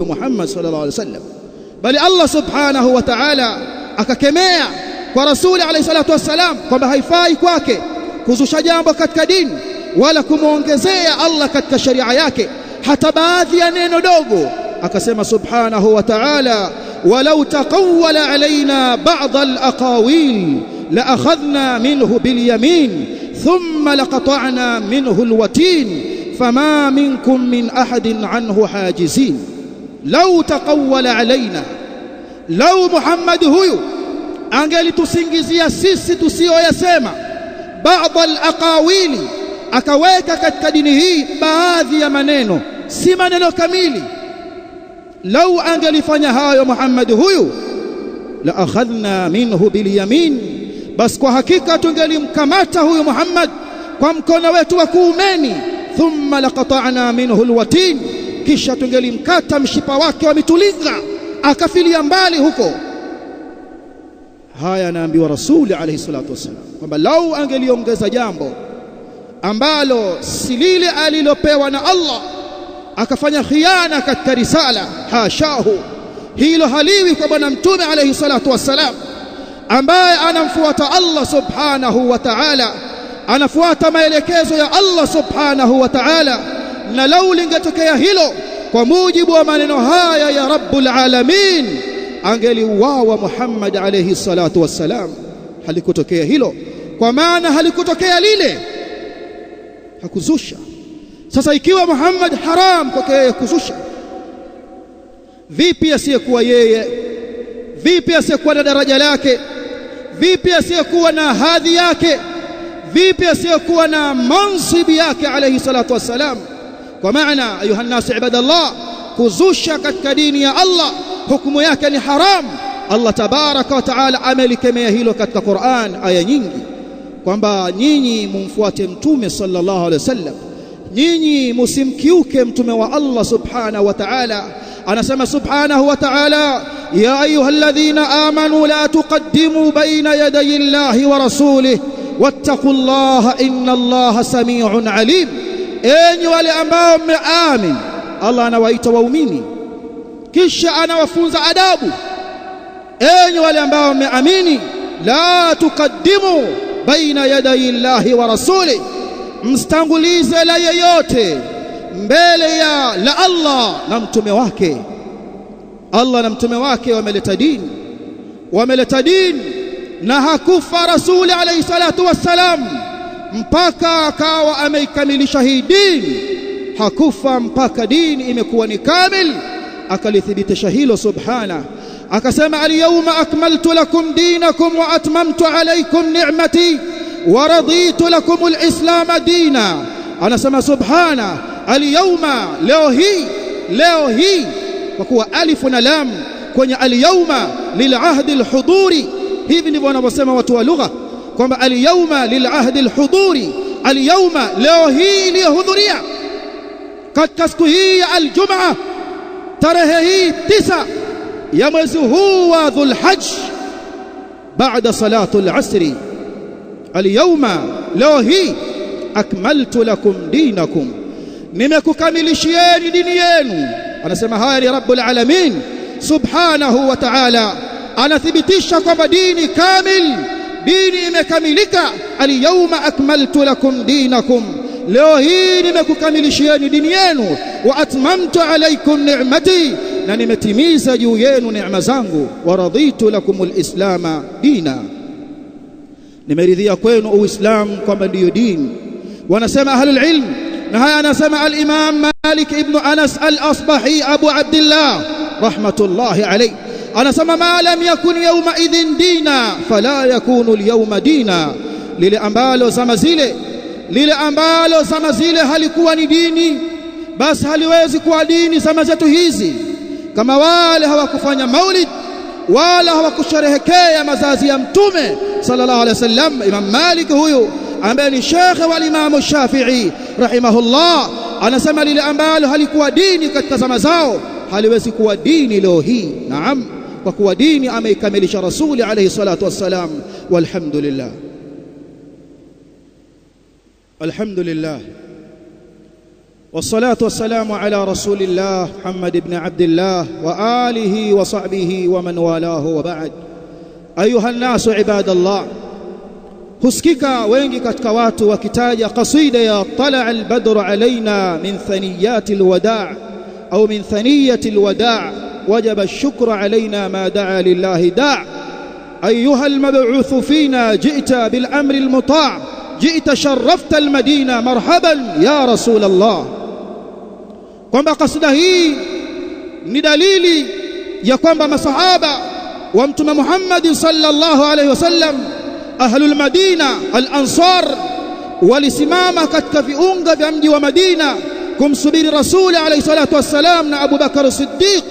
Muhammad sallallahu alaihi wasallam, bali Allah subhanahu wa ta'ala akakemea kwa rasuli alayhi salatu wassalam kwamba haifai kwake kuzusha jambo katika dini wala kumuongezea Allah katika sharia yake hata baadhi ya neno dogo. Akasema subhanahu wa ta'ala, walau taqawwala alaina ba'd al-aqawil la akhadhna minhu bil yamin thumma laqata'na minhu al-watin fama minkum min ahadin anhu hajizin. Lau taqawwala alaina, lau Muhammad huyu angelitusingizia sisi tusiyoyasema baadhi al-aqawili, akaweka katika dini hii baadhi ya maneno, si maneno kamili. Lau angelifanya hayo Muhammad huyu, la akhadhna minhu bil yamin, bas kwa hakika tungelimkamata huyu Muhammad kwa mkono wetu wa kuumeni, thumma laqata'na minhu alwatin, kisha tungelimkata mshipa wake wa mitulinga akafilia mbali huko. Haya anaambiwa rasuli alayhi salatu wasallam kwamba lau angeliongeza jambo ambalo si lile alilopewa na Allah, akafanya khiana katika risala, hashahu, hilo haliwi kwa bwana mtume alayhi salatu wasallam ambaye anamfuata Allah subhanahu wa ta'ala, anafuata maelekezo ya Allah subhanahu wa ta'ala. Na lau lingetokea hilo kwa mujibu wa maneno haya ya rabbul alamin, angeliuawa Muhammad alayhi salatu wassalam. Halikutokea hilo, kwa maana halikutokea lile, hakuzusha. Sasa ikiwa Muhammad haram kwake yeye kuzusha, vipi asiyekuwa yeye? Vipi asiyekuwa na daraja lake? Vipi asiyekuwa na hadhi yake? Vipi asiyekuwa na mansibi yake alayhi salatu wassalam? Kwa maana ayuha nnasu ibadallah, kuzusha katika dini ya Allah hukumu yake ni haram. Allah tabaraka wa taala amelikemea hilo katika Qur'an aya nyingi, kwamba nyinyi mumfuate mtume sallallahu alaihi wasallam, nyinyi musimkiuke mtume wa Allah subhanahu wa ta'ala. Anasema subhanahu wa ta'ala, ya ayyuhalladhina amanu la tuqaddimu baina yaday Allahi wa rasulihi wattaqullaha innallaha samii'un alim. Enyi wale ambao mmeamini, Allah anawaita waumini kisha anawafunza adabu. Enyi wale ambao mmeamini, la tuqaddimu baina yaday Allahi wa rasulihi, mstangulize la yeyote mbele ya la Allah na mtume wake. Allah na mtume wake wameleta dini, na hakufa rasuli alayhi salatu wassalam mpaka akawa ameikamilisha hii dini. Hakufa mpaka dini imekuwa ni kamil, akalithibitisha hilo subhana. Akasema al-yawma akmaltu lakum dinakum wa atmamtu alaykum ni'mati wa raditu lakum al-islam dina. Anasema subhana, al-yawma, leo hii, kwa kuwa alifu na lam kwenye al-yawma lil'ahdi al-huduri. Hivi ndivyo wanavyosema watu wa lugha kwamba al-yawma lil'ahdi al-huduri, al-yawma, leo hii iliyohudhuria katika siku hii ya al-Jum'a, tarehe hii 9 ya mwezi huu wa Dhulhajj, baada salatu al-asri. Al-yawma, leo hii, akmaltu lakum dinakum, nimekukamilishieni dini yenu. Anasema haya ni rabbul alamin subhanahu wa ta'ala, anathibitisha kwamba dini kamil, dini imekamilika. Al-yawma akmaltu lakum dinakum, leo hii nimekukamilishieni dini yenu. Wa atmamtu alaykum ni'mati, na nimetimiza juu yenu neema zangu. Wa raditu lakum al-islama dina, nimeridhia kwenu Uislamu kwamba ndiyo dini. Wanasema ahlul ilm, na haya anasema al-Imam Malik ibn Anas al-Asbahi Abu Abdullah rahmatullahi alayhi, anasema ma lam yakun yawma idhin dina fala yakunu al-yawma dina. Lile ambalo zama zile halikuwa ni dini, basi haliwezi kuwa dini zama zetu hizi. Kama wale hawakufanya maulid wala hawakusherehekea mazazi ya mtume sallallahu alaihi wasallam. Imam Malik huyu ambaye ni shekhe wa Imam Shafi'i rahimahullah, anasema lile ambalo halikuwa dini katika zama zao haliwezi kuwa dini leo hii. Naam, kwa kuwa dini ameikamilisha rasuli alayhi salatu wassalam. Walhamdulillah, alhamdulillah والصلاة والسلام على رسول الله محمد بن عبد الله وآله وصحبه ومن والاه وبعد. أيها الناس عباد الله, husikika wengi katika watu wakitaja qasida ya طلع البدر علينا من ثنيات الوداع أو من ثنية الوداع وجب الشكر علينا ما دعا لله داع. أيها المبعوث فينا جئت بالأمر المطاع جئت شرفت المدينة مرحبا يا رسول الله. kwamba kasida hii ni dalili ya kwamba masahaba wa mtume Muhammad sallallahu alaihi wasallam, ahlul Madina al-Ansar, walisimama katika viunga vya mji wa Madina kumsubiri Rasuli alayhi salatu wassalam na Abu Bakar Siddiq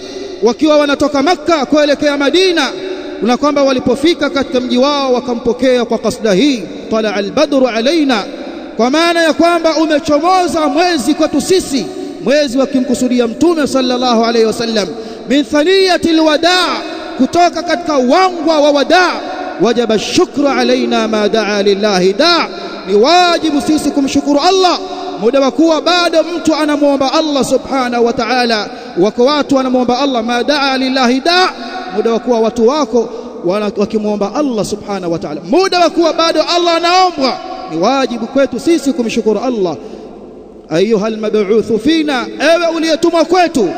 wakiwa wanatoka Makka kuelekea Madina, na kwamba walipofika katika mji wao wakampokea kwa kasida hii طلع البدر علينا, kwa maana ya kwamba umechomoza mwezi kwetu sisi, mwezi wakimkusudia mtume sallallahu alayhi wasallam, min thaniyati alwadaa, kutoka katika wangwa wa wadaa. Wajaba shukru alaina ma daa lillahi daa, ni wajibu sisi kumshukuru Allah muda wa kuwa bado mtu anamuomba Allah subhanahu wa ta'ala. Wako watu wanamuomba Allah ma daa lillahi daa, muda wa kuwa watu wako wakimuomba Allah subhanahu wa ta'ala, muda wa kuwa bado Allah anaombwa, ni wajibu kwetu sisi kumshukuru Allah. Ayuha almab'uth fina, ewe uliyetumwa kwetu,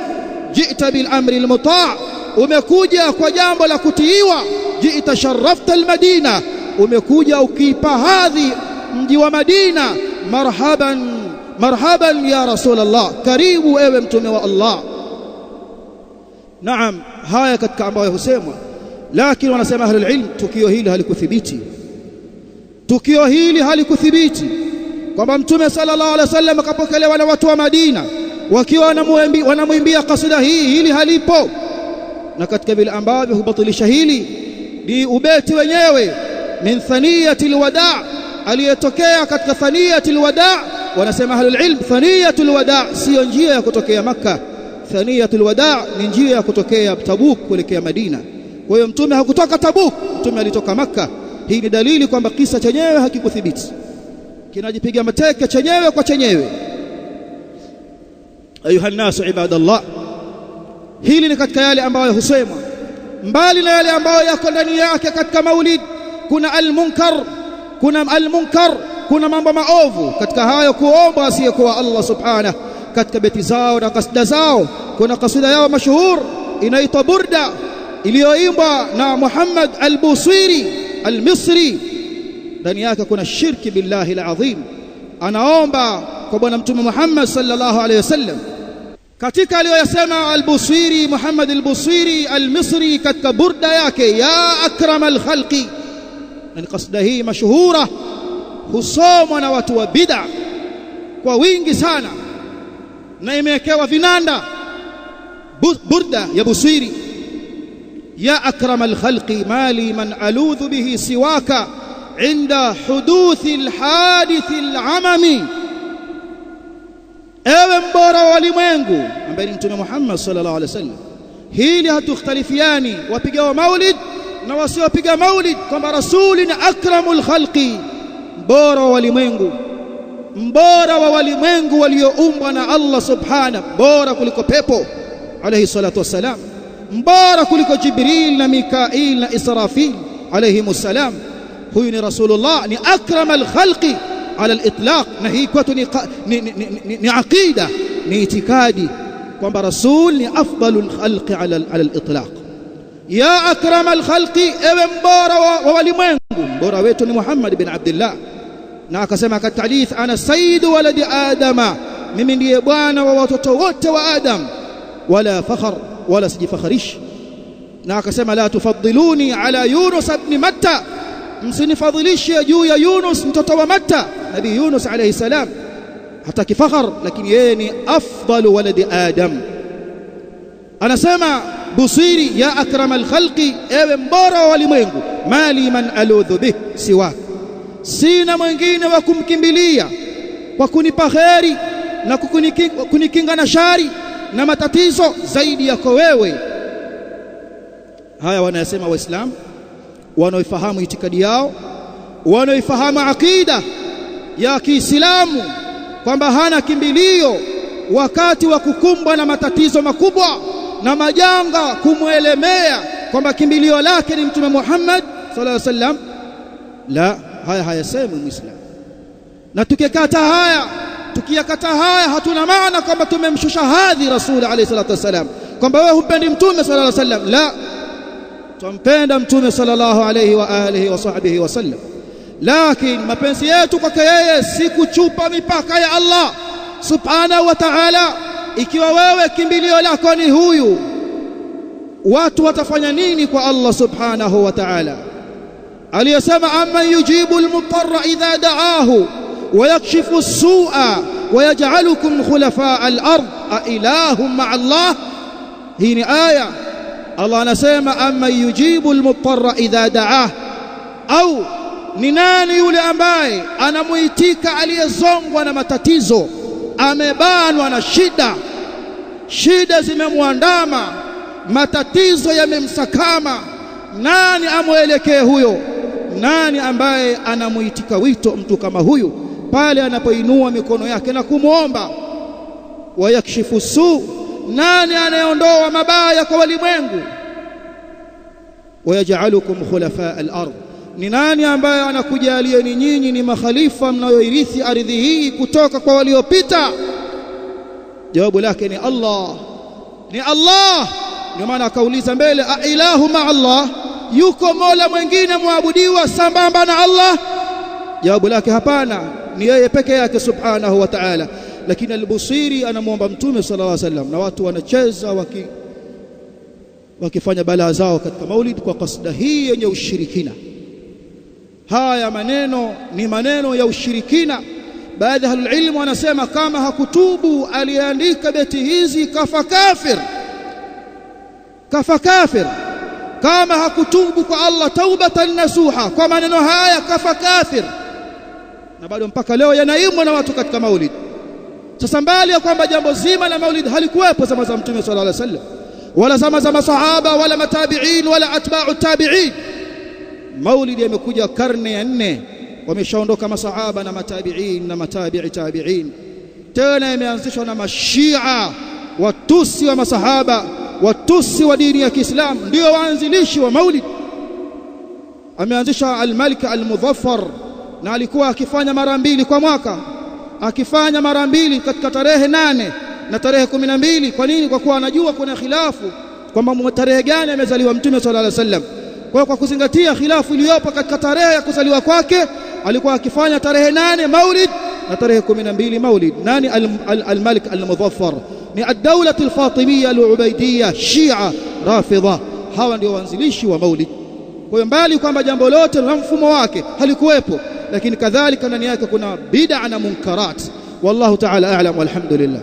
ji'ta bil amri almuta', umekuja kwa jambo la kutiiwa. Ji'ta sharafta almadina, umekuja ukiipa hadhi mji wa Madina. Marhaban marhaban ya Rasulullah, karibu ewe mtume wa Allah. Naam, haya katika ambayo husemwa, lakini wanasema ahlul ilm, tukio hili halikuthibiti. Tukio hili halikuthibiti kwamba mtume sallallahu alaihi wasallam akapokelewa na watu wa Madina wakiwa wanamwimbia kasida hii, hili halipo. Na katika vile ambavyo hubatilisha hili ni ubeti wenyewe min thaniyatil wadaa, aliyetokea katika thaniyatil wadaa. Wanasema ahlul ilm, thaniyatul wadaa sio njia ya kutokea Makka, thaniyatul wadaa ni njia ya kutokea Tabuk kuelekea Madina. Kwa hiyo mtume hakutoka Tabuk, mtume alitoka Makka. Hii ni dalili kwamba kisa chenyewe hakikuthibiti, kinajipiga mateke chenyewe kwa chenyewe. Ayuha nasu ibadallah, hili ni katika yale ambayo husemwa. Mbali na yale ambayo yako ndani yake katika maulid, kuna al-munkar, kuna mambo maovu katika hayo, kuomba asiyekuwa Allah subhanahu. Katika beti zao na kasida zao kuna kasida yao mashuhur inaitwa Burda, iliyoimbwa na Muhammad al-Busiri al-Misri. Ndani yake kuna shirki billahi al-azim, anaomba kwa bwana mtume Muhammad sallallahu alayhi wasallam. Katika aliyoyasema al-Busiri, Muhammad al-Busiri al-Misri katika burda yake, ya akram al-khalqi, na kasida hii mashuhura husomwa na watu wa bid'a kwa wingi sana, na imewekewa vinanda. Burda ya Busiri, ya akram al-khalqi mali man aludhu bihi siwaka inda huduthi al-hadith al-amami. Ewe mbora wa walimwengu, ambaye ni mtume Muhammad sallallahu alaihi wasallam. Hili hatukhtalifiani wapigao maulid na wasiopiga maulid, kwamba rasuli ni akramul khalqi, mbora wa walimwengu, mbora wa walimwengu walioumbwa na Allah subhanahu, bora kuliko pepo alayhi salatu wassalam, mbora kuliko Jibril na Mikail na Israfil alayhimus salam. Huyu ni Rasulullah, ni akramal khalqi ala al-itlaq. Na hii kwetu ni aqida, ni itikadi kwamba rasul ni afdalul khalqi ala al-itlaq. Ya akramal khalqi, ewe mbora wa walimwengu, mbora wetu ni Muhammad bin Abdullah. Na akasema katika hadith, ana sayyidu waladi adama, mimi ndiye bwana wa watoto wote wa Adam, wala fakhar, wala sijifakharishi. Na akasema la tufaddiluni ala Yunus ibn Matta, msinifadhilishe juu ya Yunus mtoto wa Matta. Nabii Yunus alayhi salam hataki fakhar, lakini yeye ni afdalu waladi Adam. Anasema Busiri, ya akramal khalqi, ewe mbora wa walimwengu, mali man aludhu bih siwak, sina mwingine wa kumkimbilia kwa kunipa kheri na kunikinga na shari na matatizo zaidi yako wewe. Haya wanayasema Waislamu wanaoifahamu itikadi yao, wanaoifahamu aqida ya Kiislamu, kwamba hana kimbilio wakati wa kukumbwa na matatizo makubwa na majanga kumwelemea, kwamba kimbilio lake ni Mtume Muhammad sallallahu alaihi wasallam? La, haya hayasemi Muislamu. Na tukiyakata haya hatuna maana kwamba tumemshusha hadhi Rasul alayhi salatu wasallam, kwamba wewe humpendi Mtume sallallahu alayhi wasallam. La, tumpenda Mtume sallallahu alayhi wa alihi wa sahbihi wasallam, lakini mapenzi yetu kwake yeye si kuchupa mipaka ya Allah subhanahu wa ta'ala. Ikiwa wewe kimbilio lako ni huyu, watu watafanya nini kwa Allah subhanahu wa ta'ala? Aliyesema amma yujibu almutarra idha da'ahu wa yakshifu as-su'a wa yaj'alukum khulafa al-ard a ilahum ma'a Allah. Hii ni aya. Allah anasema amma yujibu almutarra idha da'ah, au ni nani yule ambaye anamuitika aliyezongwa na matatizo, amebanwa na shida zimemwandama, matatizo yamemsakama? Nani amuelekee huyo? Nani ambaye anamuitika wito mtu kama huyu pale anapoinua mikono yake na kumwomba? Wayakshifu su, nani anayeondoa mabaya kwa walimwengu? Wayaj'alukum khulafa al-ard, ni nani ambaye anakujalieni nyinyi ni makhalifa mnayoirithi ardhi hii kutoka kwa waliopita? Jawabu lake ni Allah, ni Allah. Ndio maana akauliza mbele, a ilahu ma Allah, yuko mola mwingine muabudiwa sambamba na Allah? Jawabu lake hapana, ni yeye peke yake subhanahu wa ta'ala. Lakini al-Busiri anamwomba Mtume sallallahu alaihi wasallam, na watu wanacheza wakifanya balaa zao katika maulid kwa kasda hii yenye ushirikina. Haya maneno ni maneno ya ushirikina. Baadhi ya ahlulilmu wanasema kama hakutubu aliandika beti hizi kafa kafir. Kama hakutubu kwa Allah taubatan nasuha kwa maneno haya kafa kafir. Na bado mpaka leo yanaimwa na watu katika maulid. Sasa mbali ya kwamba jambo zima la maulid halikuwepo zama za Mtume sallallahu alaihi wasallam, wala zama za masahaba, wala matabi'in, wala atba'u tabi'in. Maulid yamekuja karne ya 4, wameshaondoka masahaba na matabi'in na matabi'i tabi'in. Tena yameanzishwa na mashia, watusi wa masahaba, watusi wa dini ya Kiislamu, ndio waanzilishi wa maulid. Ameanzisha al-Malik al-Muzaffar, na alikuwa akifanya mara 2 kwa mwaka, akifanya mara 2 katika tarehe 8 na tarehe 12. Kwa nini? Kwa kuwa anajua kuna khilafu kwamba tarehe gani amezaliwa Mtume sallallahu alaihi wasallam. Kwa kuzingatia khilafu iliyopo katika tarehe ya kuzaliwa kwake, alikuwa akifanya tarehe 8 maulid na tarehe 12 maulid. Nani al-Malik al-Muzaffar? Ni ad-dawla al-Fatimiyya al-Ubaydiyya, Shia Rafidha. Hawa ndio waanzilishi wa maulid. Kwa hiyo mbali kwamba jambo lote na mfumo wake halikuwepo, lakini kadhalika ndani yake kuna bid'a na munkarat. Wallahu ta'ala a'lam, walhamdulillah.